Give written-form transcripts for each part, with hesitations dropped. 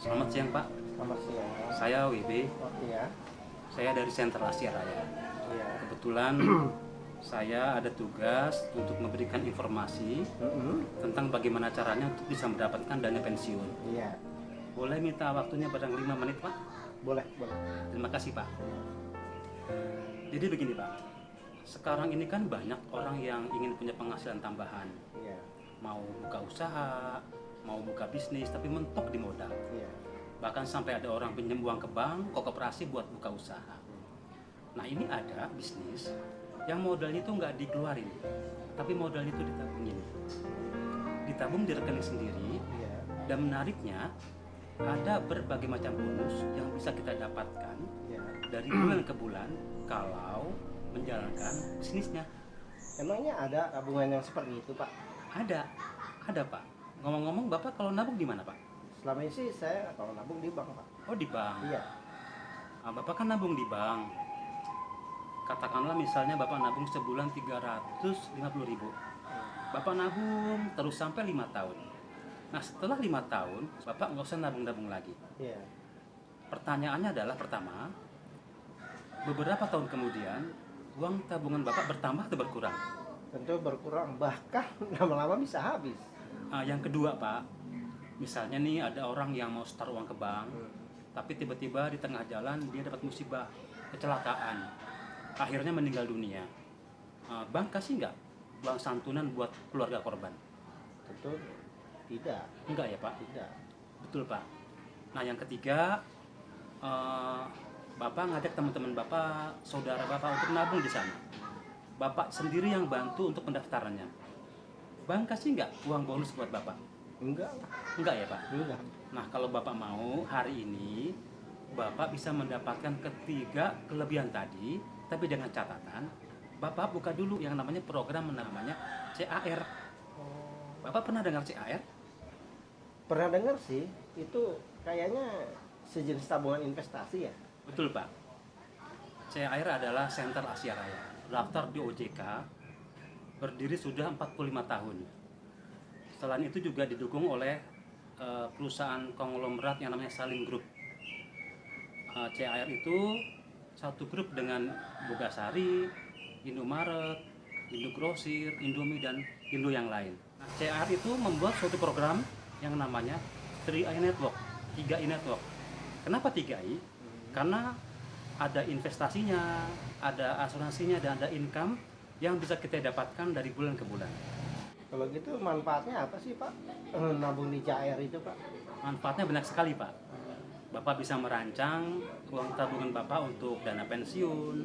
Selamat siang Pak, Selamat siang. saya WB, Oke ya. saya dari Sentral Asia Raya. Iya. Kebetulan saya ada tugas untuk memberikan informasi tentang bagaimana caranya untuk bisa mendapatkan dana pensiun. Iya. Boleh minta waktunya barang 5 menit Pak? Boleh, boleh. Terima kasih Pak. Jadi begini Pak, sekarang ini kan banyak orang yang ingin punya penghasilan tambahan. Iya. Mau buka usaha, mau buka bisnis, tapi mentok di modal. Iya. Bahkan sampai ada orang pinjam uang ke bank, ke koperasi buat buka usaha. Nah ini ada bisnis yang modalnya itu nggak dikeluarin, tapi modalnya itu ditabungin. Ditabung di rekening sendiri, Iya. dan menariknya ada berbagai macam bonus yang bisa kita dapatkan Iya. dari bulan ke bulan kalau menjalankan bisnisnya. Emangnya ada tabungan yang seperti itu, Pak? Ada Pak. Ngomong-ngomong, Bapak kalau nabung di mana Pak? Selama ini sih saya kalau nabung di bank, Pak. Oh di bank. Iya. Bapak kan nabung di bank. Katakanlah misalnya Bapak nabung sebulan 350.000. Bapak nabung terus sampai 5 tahun. Nah setelah 5 tahun, Bapak nggak usah nabung-nabung lagi. Iya. Pertanyaannya adalah pertama, beberapa tahun kemudian, uang tabungan Bapak bertambah atau berkurang? Tentu berkurang, bahkan lama-lama bisa habis. Yang kedua Pak, misalnya nih ada orang yang mau setor uang ke bank, tapi tiba-tiba di tengah jalan dia dapat musibah, kecelakaan, akhirnya meninggal dunia. Bank kasih nggak uang santunan buat keluarga korban? Tentu tidak. Enggak ya Pak? Tidak. Betul Pak. Nah yang ketiga, Bapak ngajak teman-teman Bapak, saudara Bapak untuk nabung di sana. Bapak sendiri yang bantu untuk pendaftarannya. Bank kasih nggak uang bonus buat Bapak? Enggak. Enggak ya Pak? Enggak. Nah kalau Bapak mau hari ini, Bapak bisa mendapatkan ketiga kelebihan tadi, tapi dengan catatan, Bapak buka dulu yang namanya program namanya CAR. Bapak pernah dengar CAR? Pernah dengar sih, itu kayaknya sejenis tabungan investasi ya? Betul Pak. CAR adalah Sentral Asia Raya, daftar di OJK, berdiri sudah 45 tahun. Selain itu juga didukung oleh perusahaan konglomerat yang namanya Saling Group. CAR itu satu grup dengan Bogasari, Indomaret, Indogrosir, Indomie, dan Indo yang lain. Nah, CAR itu membuat suatu program yang namanya 3i Network, 3i Network. Kenapa 3i? Karena ada investasinya, ada asuransinya, dan ada income yang bisa kita dapatkan dari bulan ke bulan. Kalau gitu manfaatnya apa sih, Pak? Nabung di CAR itu, Pak? Manfaatnya banyak sekali Pak. Bapak bisa merancang uang tabungan Bapak untuk dana pensiun,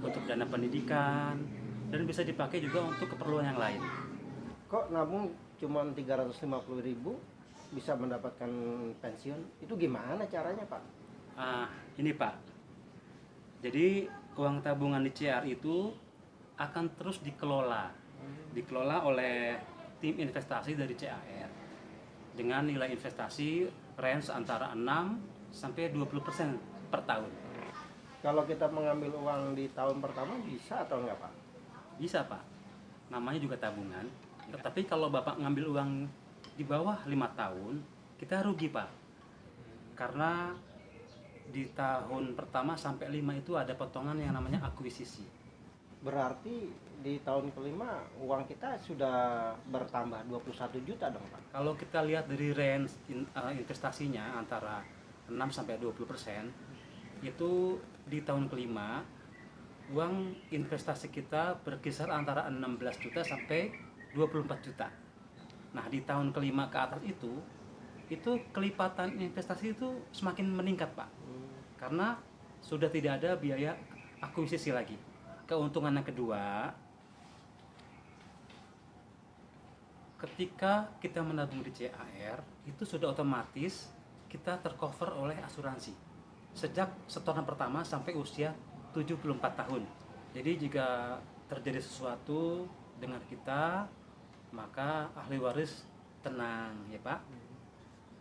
untuk dana pendidikan, dan bisa dipakai juga untuk keperluan yang lain. Kok nabung cuma 350.000 bisa mendapatkan pensiun? Itu gimana caranya, Pak? Ini Pak, jadi uang tabungan di CR itu akan terus dikelola oleh tim investasi dari CAR dengan nilai investasi range antara 6 sampai 20% per tahun. Kalau kita mengambil uang di tahun pertama bisa atau enggak, Pak? Bisa Pak, namanya juga tabungan. Tetapi kalau Bapak ngambil uang di bawah 5 tahun, kita rugi Pak. Karena di tahun pertama sampai 5 itu ada potongan yang namanya akuisisi. Berarti di tahun kelima uang kita sudah bertambah 21 juta dong, Pak? Kalau kita lihat dari range investasinya antara 6 sampai 20%, itu di tahun kelima uang investasi kita berkisar antara 16 juta sampai 24 juta. Nah, di tahun kelima ke atas itu kelipatan investasi itu semakin meningkat, Pak. Karena sudah tidak ada biaya akuisisi lagi. Keuntungan yang kedua, ketika kita menabung di CAR, itu sudah otomatis kita tercover oleh asuransi sejak setoran pertama sampai usia 74 tahun. Jadi jika terjadi sesuatu dengan kita, maka ahli waris tenang ya Pak.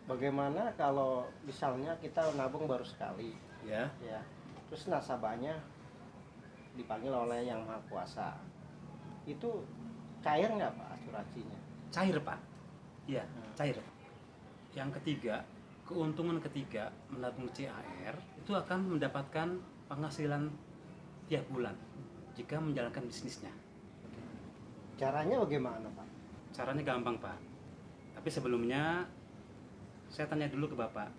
Bagaimana kalau misalnya kita nabung baru sekali, Ya. terus nasabahnya dipanggil oleh Yang Maha Kuasa, itu cair nggak, Pak, asuransinya? Cair Pak. Iya, cair. Yang ketiga, keuntungan ketiga menabung CAR itu akan mendapatkan penghasilan tiap bulan jika menjalankan bisnisnya. Caranya bagaimana, Pak? Caranya gampang, Pak. Tapi sebelumnya saya tanya dulu ke Bapak.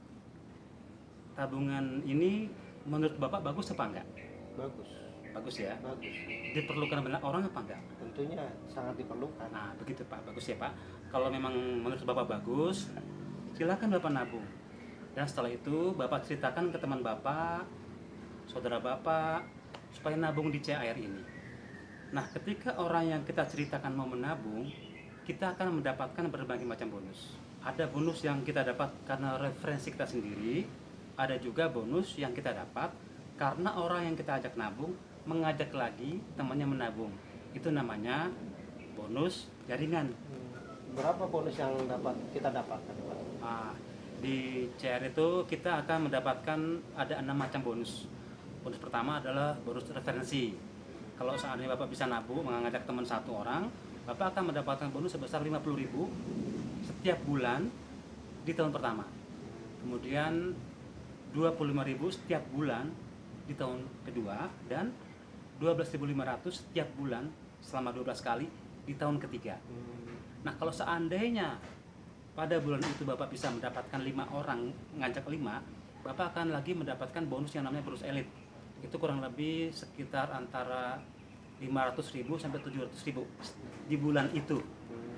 Tabungan ini menurut Bapak bagus apa enggak? Bagus. Bagus ya. Bagus. Diperlukan banyak orang apa enggak? Tentunya sangat diperlukan. Nah, begitu Pak. Bagus ya, Pak. Kalau memang menurut Bapak bagus, silakan Bapak nabung. Dan setelah itu Bapak ceritakan ke teman Bapak, saudara Bapak, supaya nabung di CAR ini. Nah, ketika orang yang kita ceritakan mau menabung, kita akan mendapatkan berbagai macam bonus. Ada bonus yang kita dapat karena referensi kita sendiri, ada juga bonus yang kita dapat karena orang yang kita ajak nabung mengajak lagi temannya menabung. Itu namanya bonus jaringan. Berapa bonus yang kita dapatkan, Pak? Nah, di CR itu kita akan mendapatkan ada 6 macam bonus. Bonus pertama adalah bonus referensi. Kalau seandainya Bapak bisa nabung, mengajak teman 1 orang, Bapak akan mendapatkan bonus sebesar 50.000 setiap bulan di tahun pertama. Kemudian 25.000 setiap bulan di tahun kedua, dan 12.500 setiap bulan selama 12 kali di tahun ketiga. Nah, kalau seandainya pada bulan itu Bapak bisa mendapatkan 5 orang, ngajak 5, Bapak akan lagi mendapatkan bonus yang namanya bonus elit. Itu kurang lebih sekitar antara 500.000 sampai 700.000 di bulan itu.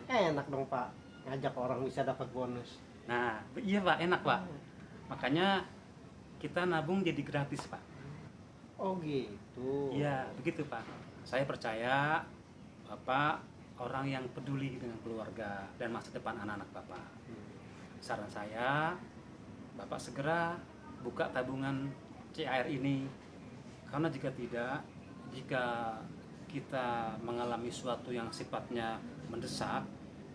Enak dong, Pak. Ngajak orang bisa dapat bonus. Nah, iya Pak, enak Pak. Makanya kita nabung jadi gratis Pak. Oh gitu. Iya, begitu Pak. Saya percaya Bapak orang yang peduli dengan keluarga dan masa depan anak-anak Bapak. Saran saya, Bapak segera buka tabungan CAR ini. Karena jika tidak, jika kita mengalami suatu yang sifatnya mendesak,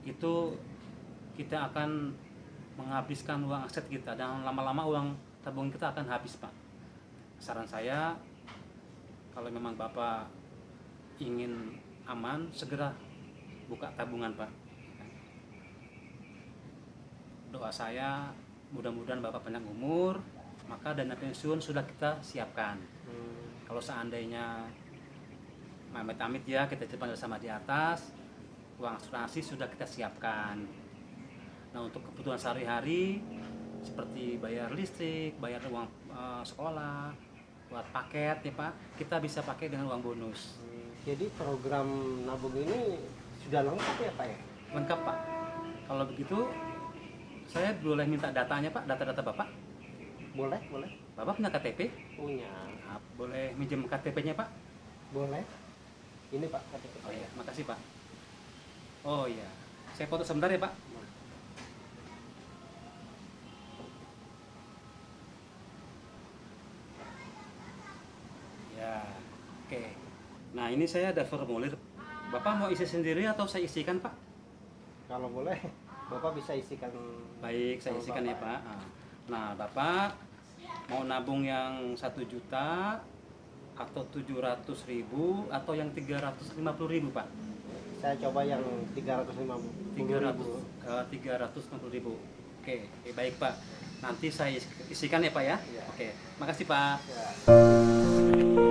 itu kita akan menghabiskan uang aset kita dan lama-lama uang tabungan kita akan habis Pak. Saran saya, kalau memang Bapak ingin aman, segera buka tabungan Pak. Doa saya mudah-mudahan Bapak panjang umur, maka dana pensiun sudah kita siapkan. Kalau seandainya amit-amit ya kita cepat sama di atas, uang asuransi sudah kita siapkan. Nah, untuk kebutuhan sehari-hari seperti bayar listrik, bayar uang sekolah, buat paket ya Pak, kita bisa pakai dengan uang bonus. Jadi program nabung ini sudah lengkap ya, Pak ya? Lengkap Pak. Kalau begitu saya boleh minta datanya Pak, data-data Bapak? Boleh, boleh. Bapak punya KTP? Punya. Nah, boleh minjem KTP-nya Pak? Boleh. Ini Pak KTP. Oh iya, makasih Pak. Oh iya, saya foto sebentar ya Pak. Ya, oke. Nah, ini saya ada formulir. Bapak mau isi sendiri atau saya isikan Pak? Kalau boleh, Bapak bisa isikan. Baik, saya sama isikan ya Bapak. Pak. Nah, Bapak mau nabung yang 1 juta atau 700.000 atau yang 350.000 Pak? Saya coba yang 350.000. 350.000. Oke, baik Pak. Nanti saya isikan ya Pak ya. Iya. Oke, makasih Pak. Ya.